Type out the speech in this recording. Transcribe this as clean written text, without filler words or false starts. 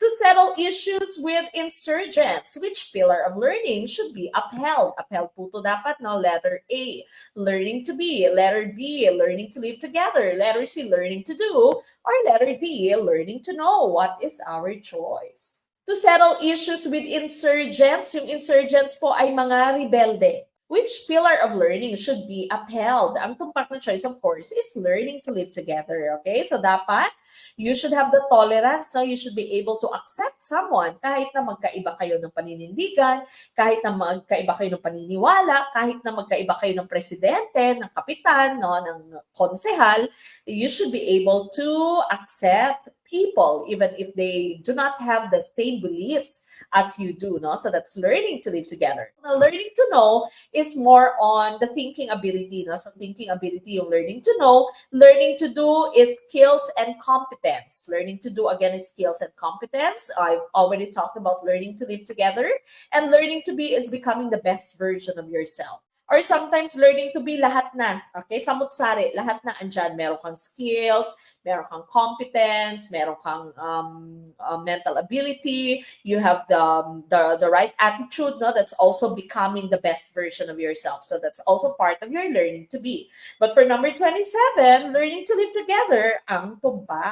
To settle issues with insurgents, which pillar of learning should be upheld? Upheld po to dapat, no? Letter A, learning to be. Letter B, learning to live together. Letter C, learning to do. Or letter D, learning to know. What is our choice? To settle issues with insurgents, yung insurgents po ay mga rebelde. Which pillar of learning should be upheld? Ang tumpak na choice, of course, is learning to live together. Okay? So dapat, you should have the tolerance. No? You should be able to accept someone kahit na magkaiba kayo ng paninindigan, kahit na magkaiba kayo ng paniniwala, kahit na magkaiba kayo ng presidente, ng kapitan, no? Ng konsehal, you should be able to accept people even if they do not have the same beliefs as you do, no? So that's learning to live together. Now, learning to know is more on the thinking ability, no? So thinking ability yung learning to know. Learning to do is skills and competence. Learning to do, again, is skills and competence. I've already talked about learning to live together. And learning to be is becoming the best version of yourself. Or sometimes learning to be lahat na. Okay? Samut-sari, lahat na andyan. Meron kang skills, meron kang competence, meron kang mental ability, you have the right attitude, no? That's also becoming the best version of yourself. So that's also part of your learning to be. But for number 27, learning to live together, ang tumba.